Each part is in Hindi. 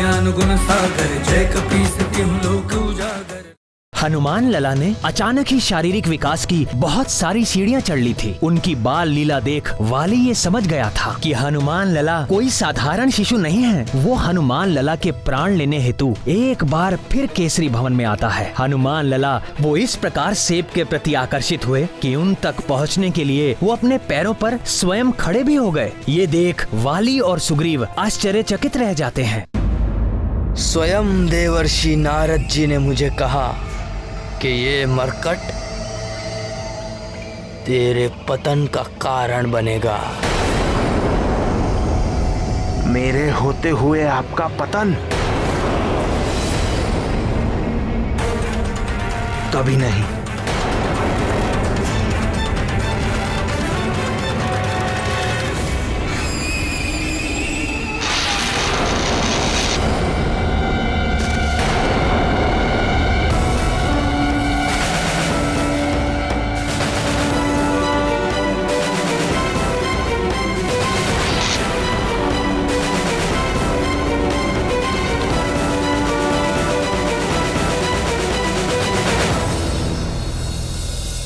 ज्ञान गुण सागर, जय कपीस तिहुँ लोक उजागर। हनुमान लला ने अचानक ही शारीरिक विकास की बहुत सारी सीढ़ियां चढ़ ली थी। उनकी बाल लीला देख वाली ये समझ गया था कि हनुमान लला कोई साधारण शिशु नहीं है। वो हनुमान लला के प्राण लेने हेतु एक बार फिर केसरी भवन में आता है। हनुमान लला वो इस प्रकार सेब के प्रति आकर्षित हुए कि उन तक पहुँचने के लिए वो अपने पैरों पर स्वयं खड़े भी हो गए। ये देख वाली और सुग्रीव आश्चर्यचकित रह जाते हैं। स्वयं देवर्षि नारद जी ने मुझे कहा कि ये मरकट तेरे पतन का कारण बनेगा। मेरे होते हुए आपका पतन? कभी नहीं।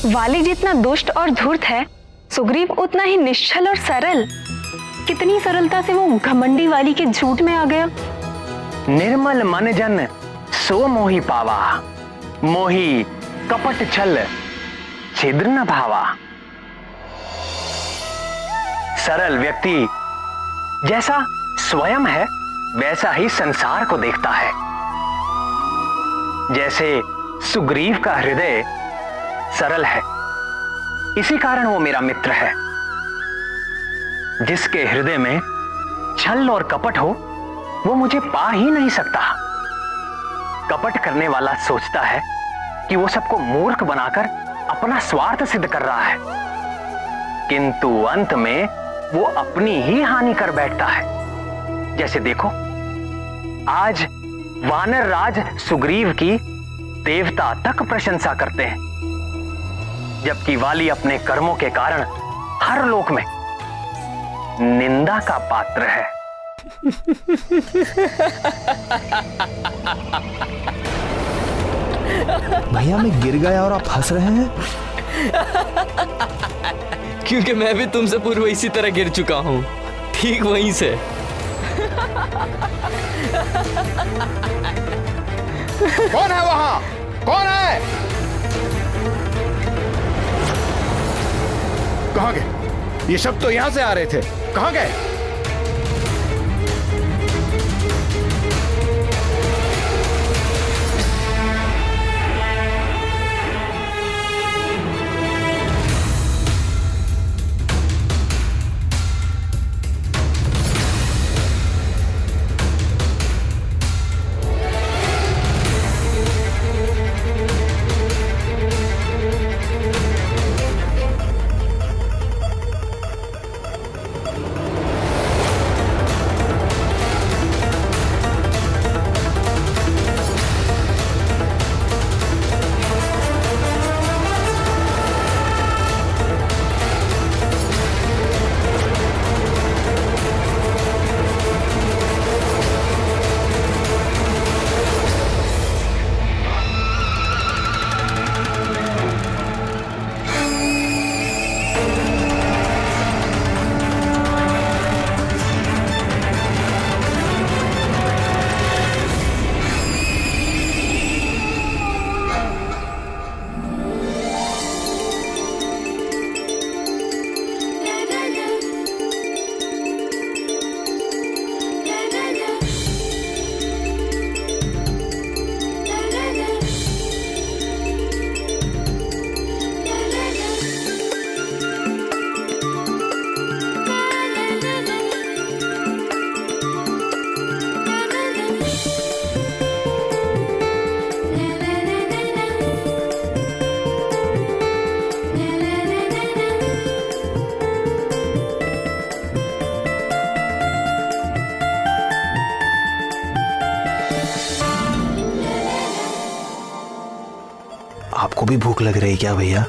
वाली जितना दुष्ट और धूर्त है, सुग्रीव उतना ही निश्चल और सरल। कितनी सरलता से वो घमंडी वाली के झूठ में आ गया। निर्मल मन जन सो मोहि पावा, मोहि कपट छल छिद्र न भावा। सरल व्यक्ति जैसा स्वयं है वैसा ही संसार को देखता है। जैसे सुग्रीव का हृदय सरल है, इसी कारण वो मेरा मित्र है। जिसके हृदय में छल और कपट हो वो मुझे पा ही नहीं सकता। कपट करने वाला सोचता है कि वो सबको मूर्ख बनाकर अपना स्वार्थ सिद्ध कर रहा है, किंतु अंत में वो अपनी ही हानि कर बैठता है। जैसे देखो, आज वानर राज सुग्रीव की देवता तक प्रशंसा करते हैं, जबकि वाली अपने कर्मों के कारण हर लोक में निंदा का पात्र है। भैया मैं गिर गया और आप हंस रहे हैं? क्योंकि मैं भी तुमसे पूर्व इसी तरह गिर चुका हूं, ठीक वहीं से। कौन है वहां? कौन है? कहां गए? ये सब तो यहां से आ रहे थे, कहां गए? आपको भी भूख लग रही है क्या भैया?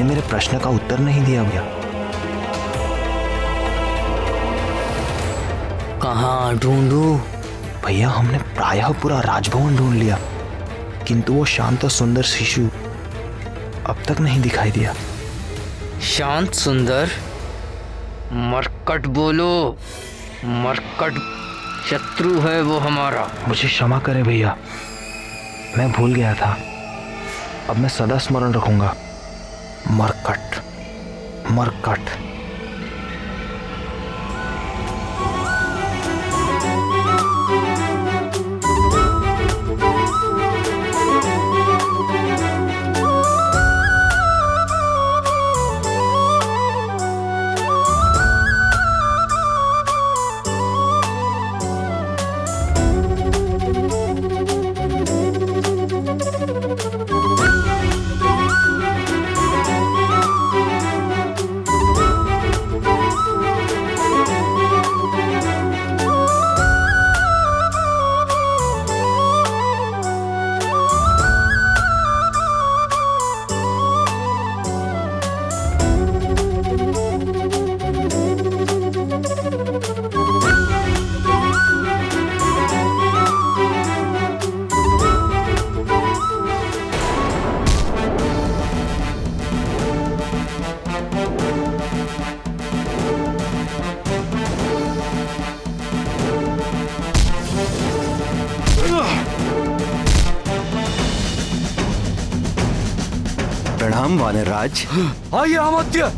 आपने मेरे प्रश्न का उत्तर नहीं दिया भैया। कहाँ ढूंढूं? भैया हमने प्रायः पूरा राजभवन ढूंढ लिया, किंतु वो शांत और सुंदर शिशु अब तक नहीं दिखाई दिया। शांत सुंदर? मरकट बोलो, मरकट शत्रु है वो हमारा। मुझे क्षमा करें भैया, मैं भूल गया था। अब मैं सदा स्मरण रखूंगा। मरकट, मरकट। प्रणाम वानरराज। आइए अमात्य,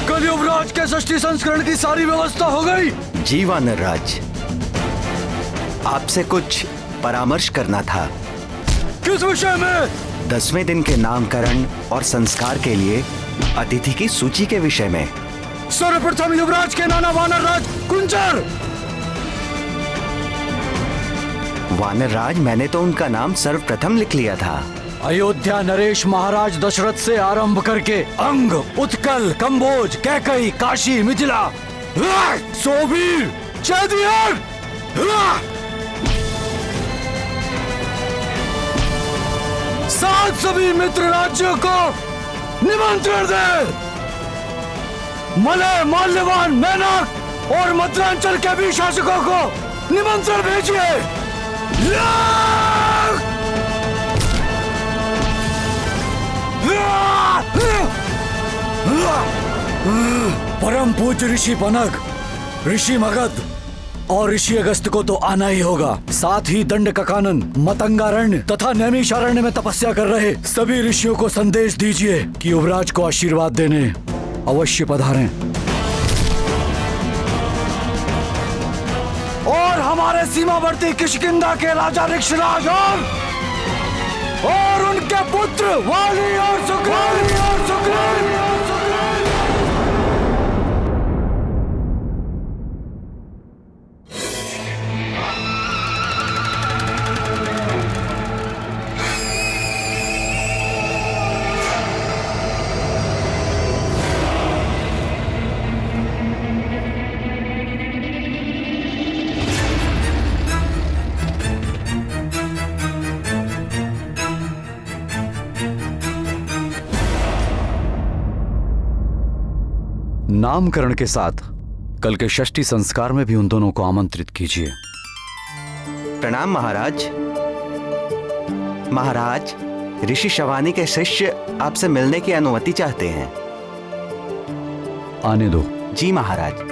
कल युवराज के षष्ठी संस्करण की सारी व्यवस्था हो गई। जी वानरराज, आपसे कुछ परामर्श करना था। किस विषय में? 10वें दिन के नामकरण और संस्कार के लिए अतिथि की सूची के विषय में। सर्वप्रथम युवराज के नाना वानरराज कुंजर। वानरराज, मैंने तो उनका नाम सर्वप्रथम लिख लिया था। अयोध्या नरेश महाराज दशरथ से आरंभ करके अंग, उत्कल, कंबोज, कैकई, काशी, मिथिला, सोबीर, चैदियर, सात सभी मित्र राज्यों को निमंत्रण दे। मलय, माल्यवान, मैनक और मध्यांचल के भी शासकों को निमंत्रण भेजिए। परम पूज्य ऋषि पनग, ऋषि मगध और ऋषि अगस्त को तो आना ही होगा। साथ ही दंडकानन, मतंगारण्य तथा नैमिषारण्य में तपस्या कर रहे सभी ऋषियों को संदेश दीजिए कि युवराज को आशीर्वाद देने अवश्य पधारें। और हमारे सीमावर्ती किष्किंधा के राजा ऋक्षराज और उनके पुत्र वाली और सुग्रीव। नामकरण के साथ कल के षष्ठी संस्कार में भी उन दोनों को आमंत्रित कीजिए। प्रणाम महाराज। महाराज, ऋषि शवानी के शिष्य आपसे मिलने की अनुमति चाहते हैं। आने दो। जी महाराज।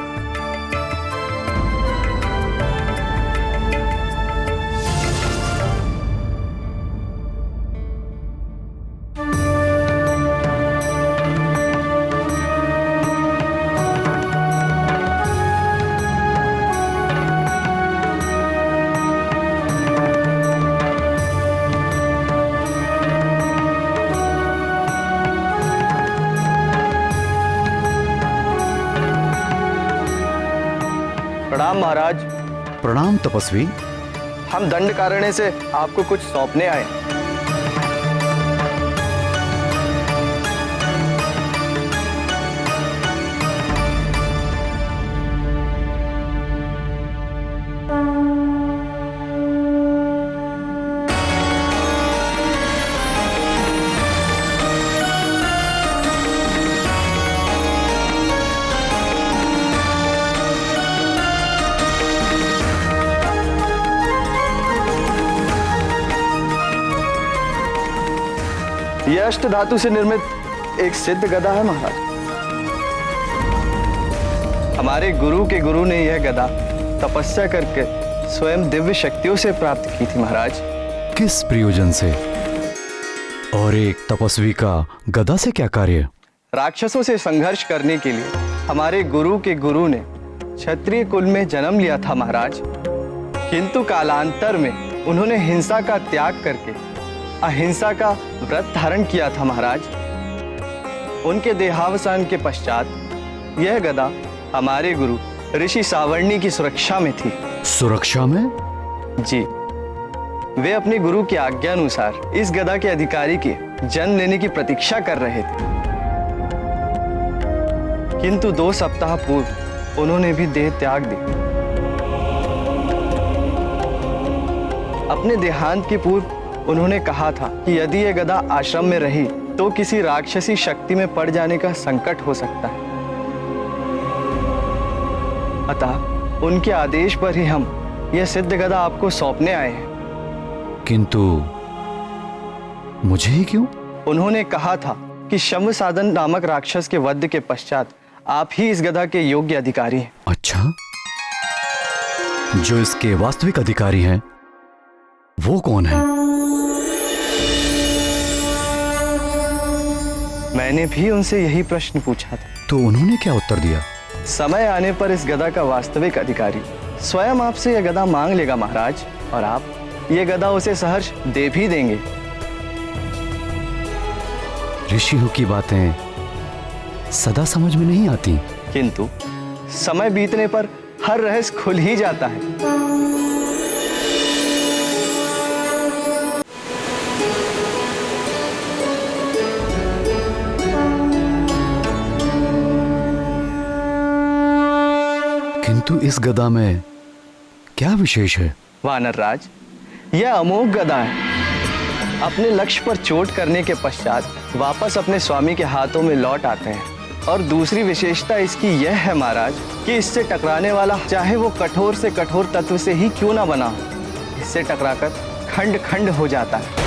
प्रणाम महाराज। प्रणाम तपस्वी। हम दंडकारण्य से आपको कुछ सौंपने आए। यह अष्ट धातु से निर्मित एक सिद्ध गदा है महाराज। हमारे गुरु के गुरु ने यह गदा तपस्या करके स्वयं दिव्य शक्तियों से प्राप्त की थी महाराज। किस प्रयोजन से? और एक तपस्वी का गदा से क्या कार्य? राक्षसों से संघर्ष करने के लिए हमारे गुरु के गुरु ने क्षत्रिय कुल में जन्म लिया था महाराज, किंतु कालांतर में उन्होंने हिंसा का त्याग करके अहिंसा का व्रत धारण किया था महाराज। उनके देहावसान के पश्चात यह गदा हमारे गुरु ऋषि सावर्णी की सुरक्षा में थी। सुरक्षा में? जी, वे अपने गुरु की आज्ञा अनुसार इस गदा के अधिकारी के जन्म लेने की प्रतीक्षा कर रहे थे, किंतु 2 सप्ताह पूर्व उन्होंने भी देह त्याग दी। अपने देहांत के पूर्व उन्होंने कहा था कि यदि यह गदा आश्रम में रही तो किसी राक्षसी शक्ति में पड़ जाने का संकट हो सकता है। अतः उनके आदेश पर ही हम यह सिद्ध गदा आपको सौंपने आए हैं। किंतु मुझे ही क्यों? उन्होंने कहा था कि शम्भ साधन नामक राक्षस के वध के पश्चात आप ही इस गदा के योग्य अधिकारी हैं। अच्छा, जो इसके वास्तविक अधिकारी हैं वो कौन है? मैंने भी उनसे यही प्रश्न पूछा था। तो उन्होंने क्या उत्तर दिया? समय आने पर इस गदा का वास्तविक अधिकारी स्वयं आपसे यह गदा मांग लेगा महाराज, और आप यह गदा उसे सहर्ष दे भी देंगे। ऋषियों की बातें सदा समझ में नहीं आती, किंतु समय बीतने पर हर रहस्य खुल ही जाता है। किंतु इस गदा में क्या विशेष है? वानर राज, यह अमोघ गदा है। अपने लक्ष्य पर चोट करने के पश्चात वापस अपने स्वामी के हाथों में लौट आते हैं। और दूसरी विशेषता इसकी यह है महाराज कि इससे टकराने वाला चाहे वो कठोर से कठोर तत्व से ही क्यों ना बना हो, इससे टकराकर खंड खंड हो जाता है।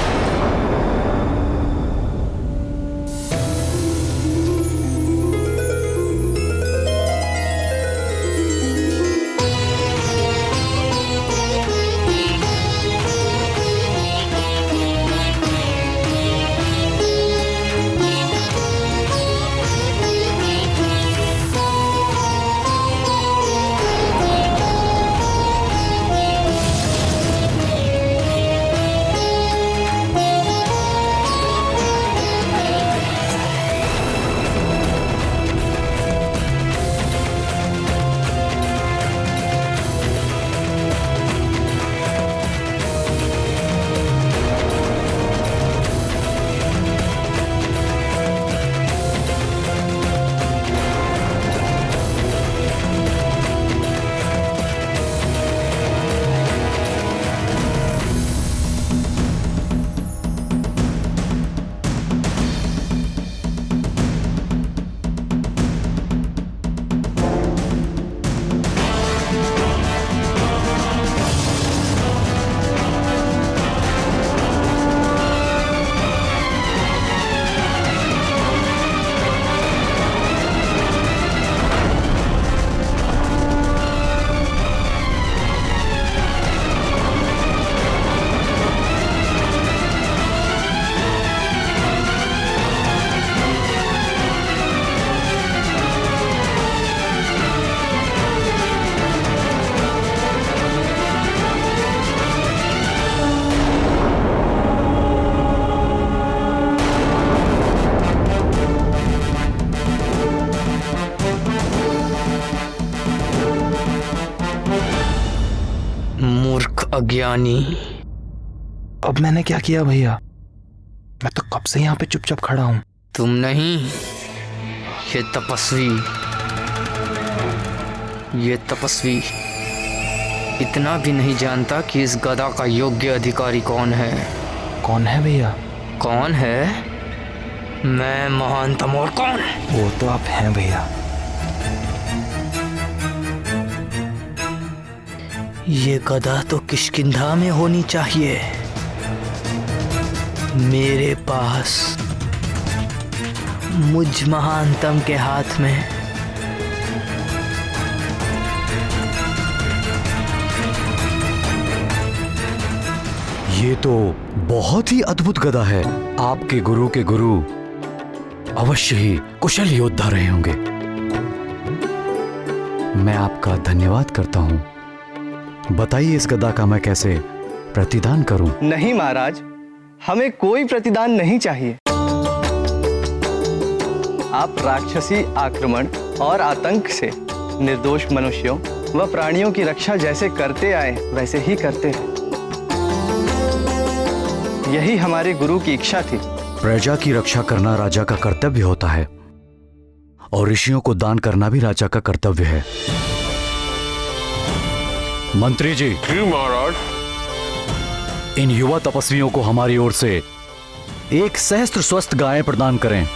अज्ञानी। अब मैंने क्या किया भैया? मैं तो कब से यहाँ पे चुपचाप खड़ा हूँ। तुम नहीं, ये तपस्वी इतना भी नहीं जानता कि इस गदा का योग्य अधिकारी कौन है। कौन है भैया? कौन है? मैं महानतम। और कौन? वो तो आप हैं भैया। ये गदा तो किष्किंधा में होनी चाहिए। मेरे पास मुझ महानतम के हाथ में। ये तो बहुत ही अद्भुत गदा है। आपके गुरु के गुरु अवश्य ही कुशल योद्धा रहे होंगे। मैं आपका धन्यवाद करता हूं। बताइए इस गदा का मैं कैसे प्रतिदान करूं? नहीं महाराज, हमें कोई प्रतिदान नहीं चाहिए। आप राक्षसी आक्रमण और आतंक से निर्दोष मनुष्यों व प्राणियों की रक्षा जैसे करते आए वैसे ही करते रहे। यही हमारे गुरु की इच्छा थी। प्रजा की रक्षा करना राजा का कर्तव्य होता है और ऋषियों को दान करना भी राजा का कर्तव्य है। मंत्री जी। महाराज। इन युवा तपस्वियों को हमारी ओर से 1 सहस्त्र स्वस्थ गायें प्रदान करें।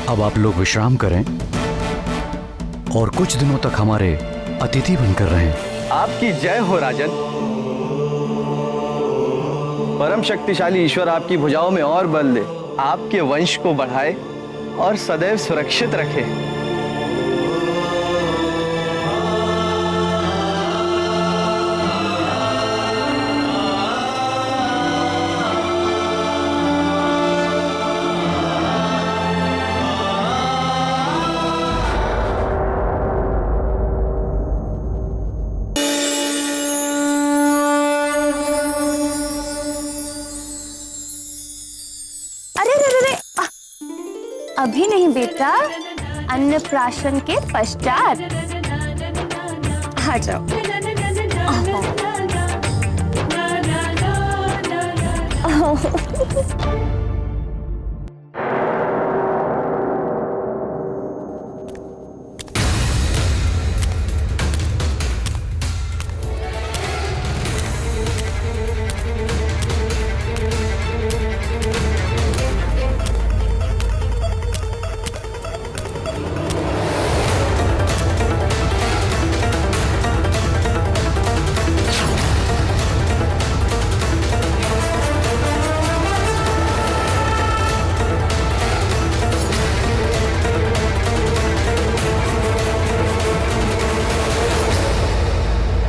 अब आप लोग विश्राम करें और कुछ दिनों तक हमारे अतिथि बनकर रहें। आपकी जय हो राजन। परम शक्तिशाली ईश्वर आपकी भुजाओं में और बल दे, आपके वंश को बढ़ाए और सदैव सुरक्षित रखे। अभी नहीं बेटा, अन्नप्राशन के पश्चात। आ जाओ।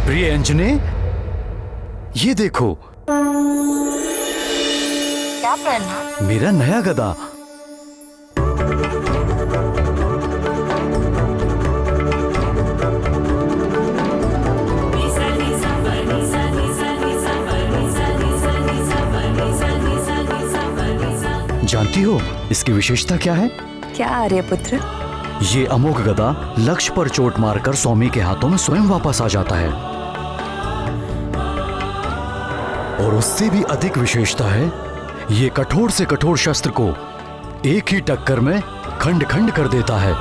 प्रिय अंजने, ये देखो। क्या पहना? मेरा नया गदा। जानती हो इसकी विशेषता क्या है? क्या आर्यपुत्र? ये अमोघ गदा लक्ष्य पर चोट मारकर स्वामी के हाथों में स्वयं वापस आ जाता है। और उससे भी अधिक विशेषता है, ये कठोर से कठोर शस्त्र को एक ही टक्कर में खंड खंड कर देता है।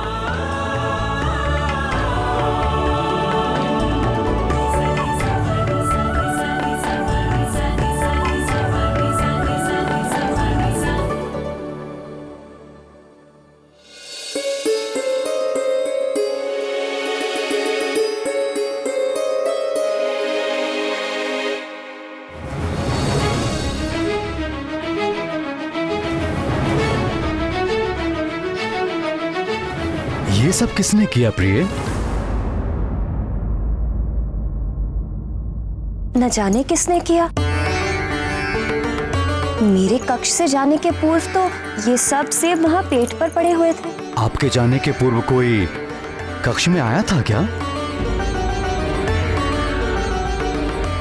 ये सब किसने किया प्रिय? न जाने किसने किया। मेरे कक्ष से जाने के पूर्व तो ये सब सेब वहां पेट पर पड़े हुए थे। आपके जाने के पूर्व कोई कक्ष में आया था क्या?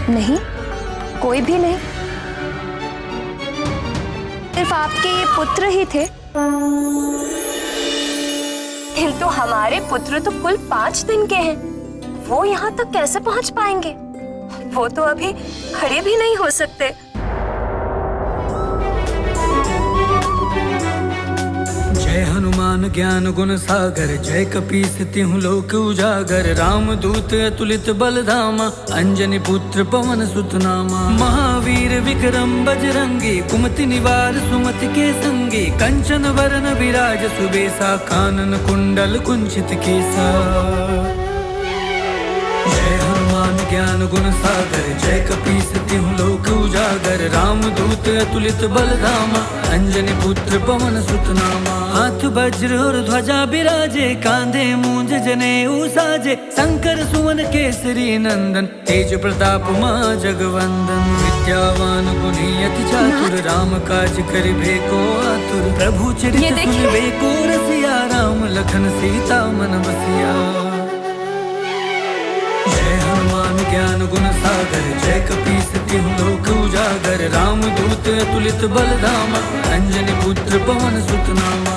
नहीं, कोई भी नहीं। सिर्फ आपके ये पुत्र ही थे। किंतु हमारे पुत्र तो कुल 5 दिन के हैं। वो यहाँ तक कैसे पहुँच पाएंगे? वो तो अभी खड़े भी नहीं हो सकते। जय हनुमान ज्ञान गुण सागर, जय कपीस तिहुँ लोक उजागर। राम दूत अतुलित बल धामा, अंजनी पुत्र पवन सुत नामा। महावीर विक्रम बजरंगी, कुमति निवार सुमति के संगी। कंचन वरन विराज सुबेसा, कानन कुंडल कुंचित केसा। जय हनुमान ज्ञान गुण सागर जय कपीस तिहु लोक उजागर रामदूत अतुलित बलधामा अंजनी पुत्र पवन सुत नामा। हाथ वज्र और ध्वजा बिराजे कांधे मूंज जनेऊ साजे शंकर सुवन केसरी नंदन तेज प्रताप मां जगवंदन। विद्यावान गुणी अति चातुर राम काज करिबे को आतुर प्रभु चरित सुनिबे को रसिया राम लखन सीता मन बसिया। जय हनुमान ज्ञान गुण सागर जय कपीस तिहु लोक उजागर रामदूत अतुलित बलधामा अंजनी पुत्र पवन सुत नामा।